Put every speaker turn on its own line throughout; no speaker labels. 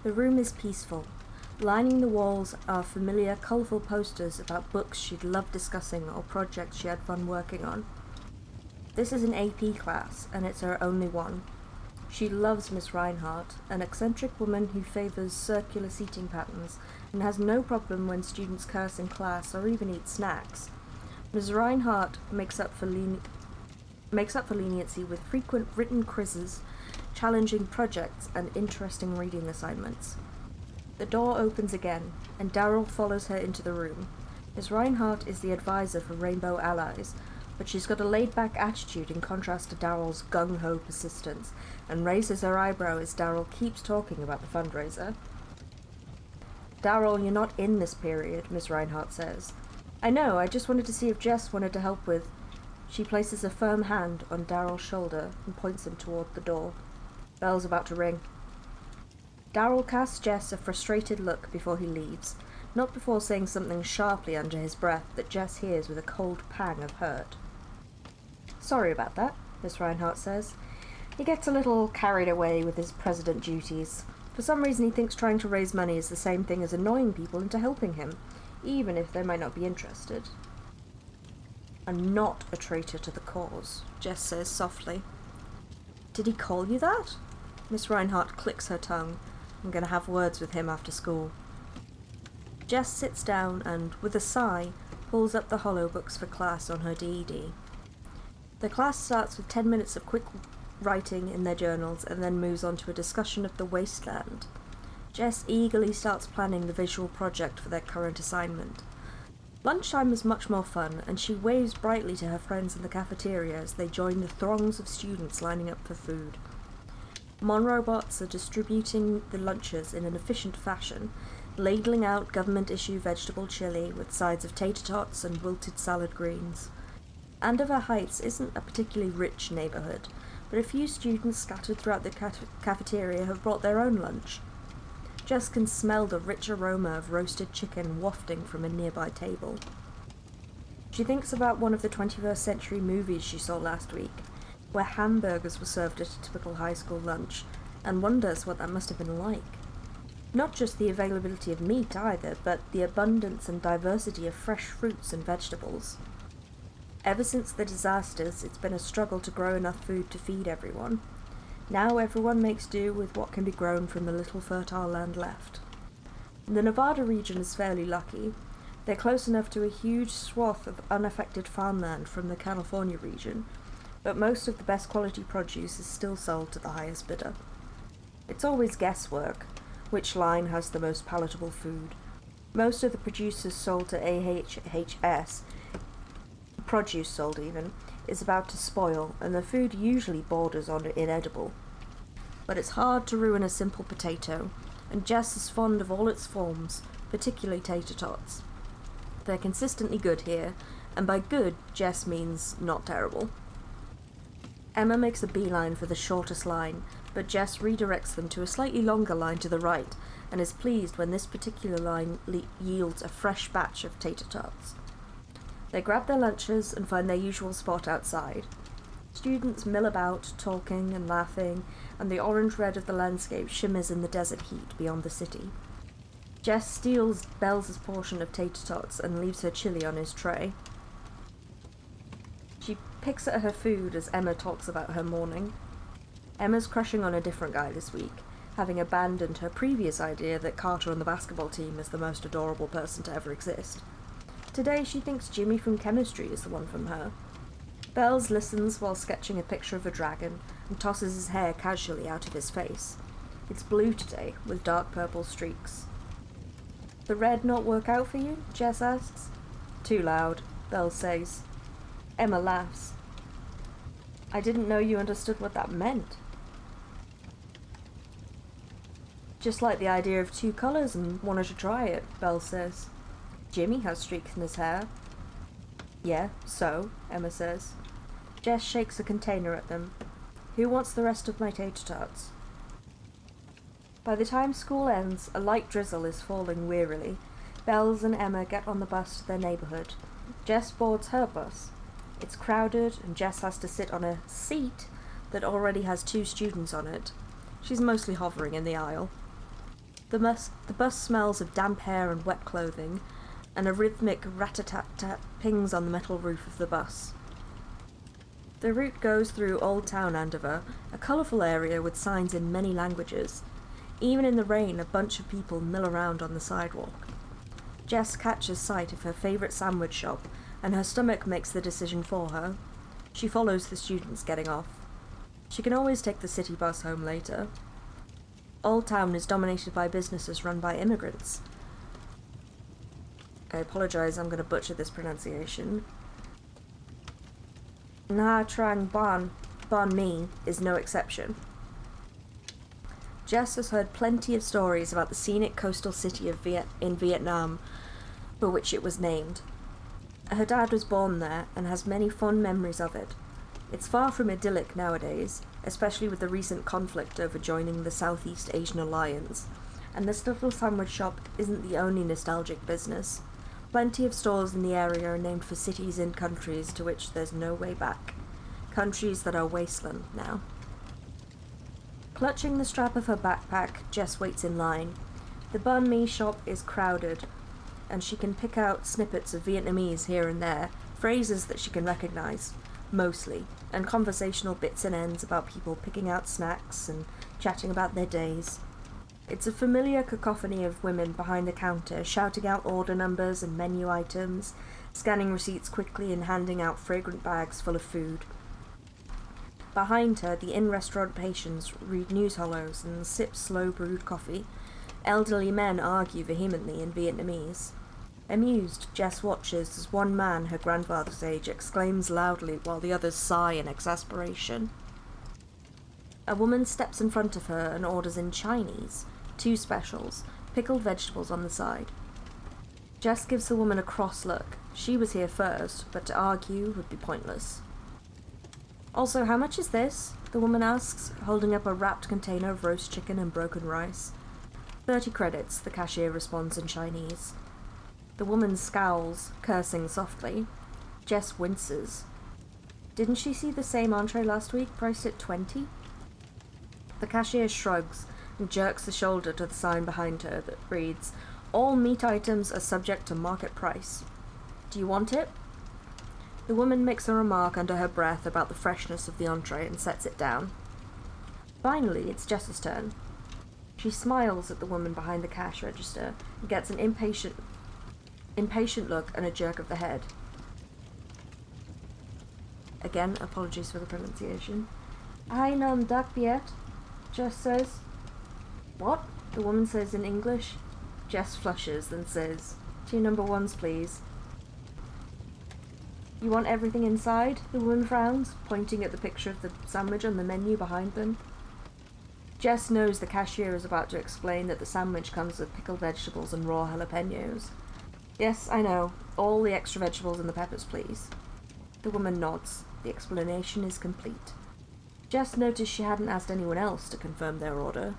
The room is peaceful. Lining the walls are familiar, colourful posters about books she'd love discussing or projects she had fun working on. This is an AP class, and it's her only one. She loves Miss Reinhardt, an eccentric woman who favours circular seating patterns and has no problem when students curse in class or even eat snacks. Miss Reinhardt makes up for leniency with frequent written quizzes, challenging projects, and interesting reading assignments. The door opens again, and Daryl follows her into the room. Miss Reinhardt is the advisor for Rainbow Allies, but she's got a laid-back attitude in contrast to Daryl's gung-ho persistence, and raises her eyebrow as Daryl keeps talking about the fundraiser. "Daryl, you're not in this period," Miss Reinhardt says. "I know, I just wanted to see if Jess wanted to help with..." She places a firm hand on Daryl's shoulder and points him toward the door. Bell's about to ring. Daryl casts Jess a frustrated look before he leaves, not before saying something sharply under his breath that Jess hears with a cold pang of hurt. "Sorry about that," Miss Reinhardt says. "He gets a little carried away with his president duties. For some reason he thinks trying to raise money is the same thing as annoying people into helping him, even if they might not be interested." "I'm not a traitor to the cause," Jess says softly. "Did he call you that?" Miss Reinhardt clicks her tongue. "I'm going to have words with him after school." Jess sits down and, with a sigh, pulls up the hollow books for class on her DED. The class starts with 10 minutes of quick writing in their journals and then moves on to a discussion of the wasteland. Jess eagerly starts planning the visual project for their current assignment. Lunchtime is much more fun, and she waves brightly to her friends in the cafeteria as they join the throngs of students lining up for food. Monrobots are distributing the lunches in an efficient fashion, ladling out government-issue vegetable chili with sides of tater tots and wilted salad greens. Andover Heights isn't a particularly rich neighbourhood, but a few students scattered throughout the cafeteria have brought their own lunch. Jess can smell the rich aroma of roasted chicken wafting from a nearby table. She thinks about one of the 21st century movies she saw last week, where hamburgers were served at a typical high school lunch, and wonders what that must have been like. Not just the availability of meat either, but the abundance and diversity of fresh fruits and vegetables. Ever since the disasters, it's been a struggle to grow enough food to feed everyone. Now everyone makes do with what can be grown from the little fertile land left. The Nevada region is fairly lucky. They're close enough to a huge swath of unaffected farmland from the California region, but most of the best quality produce is still sold to the highest bidder. It's always guesswork, which line has the most palatable food. Most of the producers sold to AHHS, produce sold even, is about to spoil, and the food usually borders on inedible. But it's hard to ruin a simple potato, and Jess is fond of all its forms, particularly tater tots. They're consistently good here, and by good, Jess means not terrible. Emma makes a beeline for the shortest line, but Jess redirects them to a slightly longer line to the right, and is pleased when this particular line yields a fresh batch of tater tots. They grab their lunches and find their usual spot outside. Students mill about, talking and laughing, and the orange-red of the landscape shimmers in the desert heat beyond the city. Jess steals Bells' portion of tater tots and leaves her chili on his tray. She picks at her food as Emma talks about her morning. Emma's crushing on a different guy this week, having abandoned her previous idea that Carter on the basketball team is the most adorable person to ever exist. Today she thinks Jimmy from chemistry is the one from her. Bells listens while sketching a picture of a dragon and tosses his hair casually out of his face. It's blue today, with dark purple streaks. "The red not work out for you?" Jess asks. "Too loud," Bells says. Emma laughs. "I didn't know you understood what that meant." "Just like the idea of two colours and wanted to try it," Bells says. "Jimmy has streaks in his hair." "Yeah, so," Emma says. Jess shakes a container at them. "Who wants the rest of my tater tots?" By the time school ends, a light drizzle is falling wearily. Bells and Emma get on the bus to their neighbourhood. Jess boards her bus. It's crowded, and Jess has to sit on a seat that already has 2 students on it. She's mostly hovering in the aisle. The bus smells of damp hair and wet clothing, and a rhythmic rat-a-tat-tat pings on the metal roof of the bus. The route goes through Old Town Andover, a colourful area with signs in many languages. Even in the rain, a bunch of people mill around on the sidewalk. Jess catches sight of her favourite sandwich shop, and her stomach makes the decision for her. She follows the students getting off. She can always take the city bus home later. Old Town is dominated by businesses run by immigrants. I apologise, I'm going to butcher this pronunciation. Nha Trang Banh Mi is no exception. Jess has heard plenty of stories about the scenic coastal city of in Vietnam, for which it was named. Her dad was born there and has many fond memories of it. It's far from idyllic nowadays, especially with the recent conflict over joining the Southeast Asian Alliance, and this little sandwich shop isn't the only nostalgic business. Plenty of stores in the area are named for cities and countries to which there's no way back. Countries that are wasteland now. Clutching the strap of her backpack, Jess waits in line. The banh mi shop is crowded, and she can pick out snippets of Vietnamese here and there, phrases that she can recognise, mostly, and conversational bits and ends about people picking out snacks and chatting about their days. It's a familiar cacophony of women behind the counter, shouting out order numbers and menu items, scanning receipts quickly and handing out fragrant bags full of food. Behind her, the in-restaurant patients read news hollows and sip slow-brewed coffee. Elderly men argue vehemently in Vietnamese. Amused, Jess watches as one man, her grandfather's age, exclaims loudly while the others sigh in exasperation. A woman steps in front of her and orders in Chinese, 2 specials, pickled vegetables on the side. Jess gives the woman a cross look. She was here first, but to argue would be pointless. Also, how much is this? The woman asks, holding up a wrapped container of roast chicken and broken rice. 30 credits, the cashier responds in Chinese. The woman scowls, cursing softly. Jess winces. Didn't she see the same entree last week, priced at 20? The cashier shrugs and jerks the shoulder to the sign behind her that reads, "All meat items are subject to market price. Do you want it?" The woman makes a remark under her breath about the freshness of the entree and sets it down. Finally, it's Jess's turn. She smiles at the woman behind the cash register and gets an impatient look and a jerk of the head. Again, apologies for the pronunciation. "I nam dak biet," Jess says. "What?" the woman says in English. Jess flushes, then says, "2 number 1s, please." "You want everything inside?" the woman frowns, pointing at the picture of the sandwich on the menu behind them. Jess knows the cashier is about to explain that the sandwich comes with pickled vegetables and raw jalapenos. "Yes, I know. All the extra vegetables and the peppers, please." The woman nods. The explanation is complete. Jess noticed she hadn't asked anyone else to confirm their order.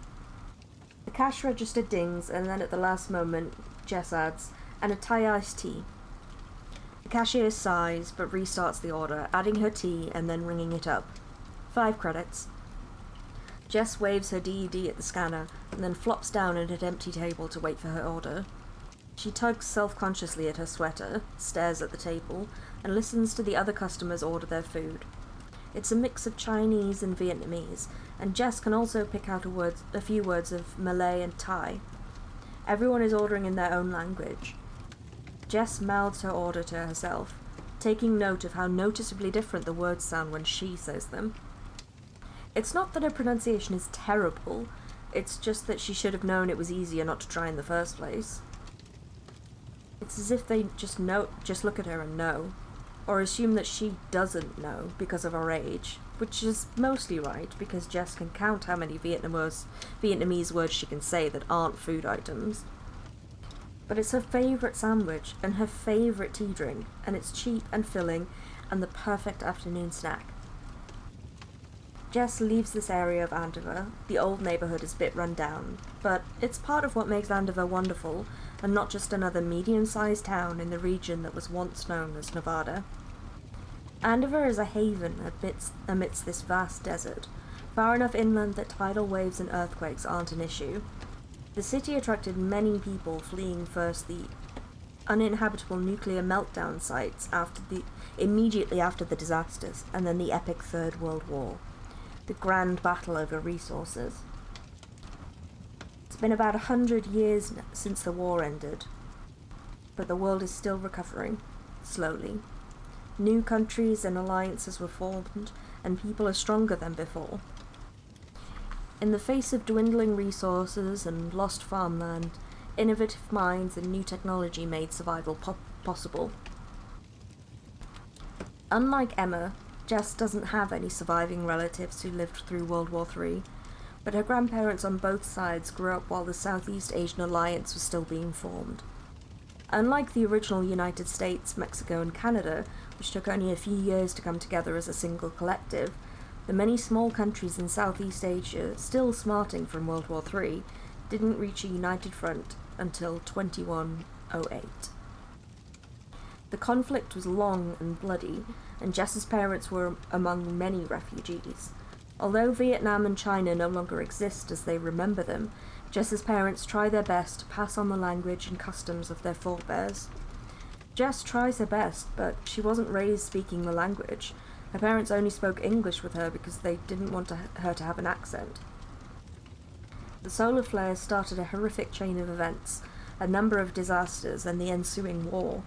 The cash register dings, and then at the last moment, Jess adds, "And a Thai iced tea." The cashier sighs, but restarts the order, adding her tea and then ringing it up. 5 credits. Jess waves her DED at the scanner, and then flops down at an empty table to wait for her order. She tugs self-consciously at her sweater, stares at the table, and listens to the other customers order their food. It's a mix of Chinese and Vietnamese, and Jess can also pick out a few words of Malay and Thai. Everyone is ordering in their own language. Jess mouths her order to herself, taking note of how noticeably different the words sound when she says them. It's not that her pronunciation is terrible, it's just that she should have known it was easier not to try in the first place. It's as if they just look at her and know, or assume that she doesn't know because of her age, which is mostly right because Jess can count how many Vietnamese words she can say that aren't food items. But it's her favourite sandwich and her favourite tea drink, and it's cheap and filling and the perfect afternoon snack. Jess leaves this area of Andover. The old neighbourhood is a bit run down, but it's part of what makes Andover wonderful, and not just another medium-sized town in the region that was once known as Nevada. Andover is a haven amidst this vast desert, far enough inland that tidal waves and earthquakes aren't an issue. The city attracted many people fleeing first the uninhabitable nuclear meltdown sites immediately after the disasters, and then the epic Third World War, the grand battle over resources. It's been about 100 years since the war ended, but the world is still recovering, slowly. New countries and alliances were formed, and people are stronger than before. In the face of dwindling resources and lost farmland, innovative minds and new technology made survival possible. Unlike Emma, Jess doesn't have any surviving relatives who lived through World War III, but her grandparents on both sides grew up while the Southeast Asian Alliance was still being formed. Unlike the original United States, Mexico, and Canada, which took only a few years to come together as a single collective, the many small countries in Southeast Asia, still smarting from World War III, didn't reach a united front until 2108. The conflict was long and bloody, and Jess's parents were among many refugees. Although Vietnam and China no longer exist as they remember them, Jess's parents try their best to pass on the language and customs of their forebears. Jess tries her best, but she wasn't raised speaking the language. Her parents only spoke English with her because they didn't want her to have an accent. The solar flares started a horrific chain of events, a number of disasters, and the ensuing war.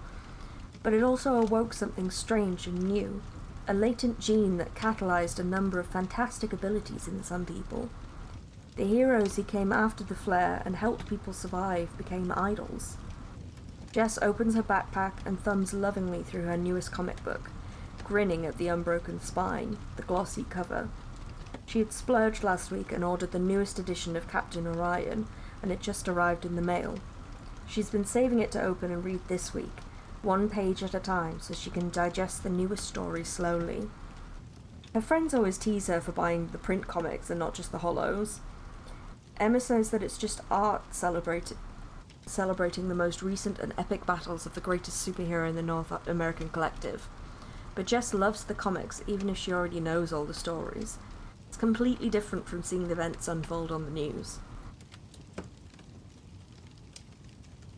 But it also awoke something strange and new, a latent gene that catalyzed a number of fantastic abilities in some people. The heroes who came after the flare and helped people survive became idols. Jess opens her backpack and thumbs lovingly through her newest comic book, grinning at the unbroken spine, the glossy cover. She had splurged last week and ordered the newest edition of Captain Orion, and it just arrived in the mail. She's been saving it to open and read this week, one page at a time, so she can digest the newest story slowly. Her friends always tease her for buying the print comics and not just the holos. Emma says that it's just art celebrating the most recent and epic battles of the greatest superhero in the North American collective. But Jess loves the comics, even if she already knows all the stories. It's completely different from seeing the events unfold on the news.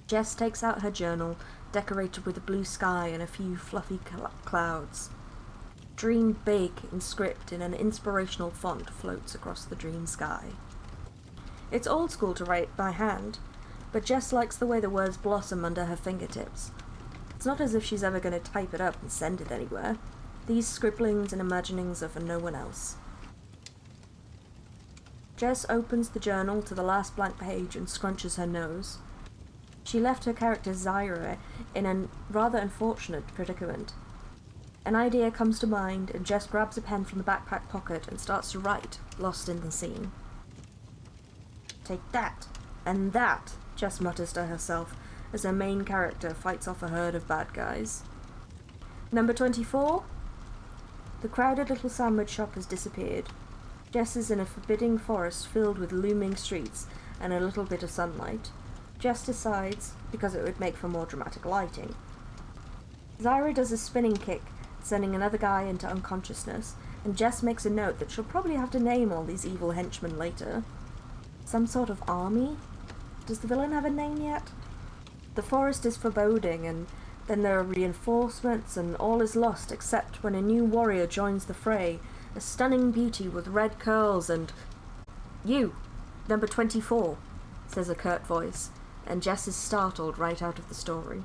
Jess takes out her journal, decorated with a blue sky and a few fluffy clouds. Dream Big in script in an inspirational font floats across the dream sky. It's old school to write by hand, but Jess likes the way the words blossom under her fingertips. It's not as if she's ever going to type it up and send it anywhere. These scribblings and imaginings are for no one else. Jess opens the journal to the last blank page and scrunches her nose. She left her character Zyra in a rather unfortunate predicament. An idea comes to mind, and Jess grabs a pen from the backpack pocket and starts to write, lost in the scene. "Take that, and that," Jess mutters to herself as her main character fights off a herd of bad guys. Number 24? The crowded little sandwich shop has disappeared. Jess is in a forbidding forest filled with looming streets and a little bit of sunlight. Jess decides, because it would make for more dramatic lighting. Zyra does a spinning kick, sending another guy into unconsciousness, and Jess makes a note that she'll probably have to name all these evil henchmen later. Some sort of army? Does the villain have a name yet? The forest is foreboding, and then there are reinforcements, and all is lost except when a new warrior joins the fray, a stunning beauty with red curls and... "You, number 24, says a curt voice, and Jess is startled right out of the story.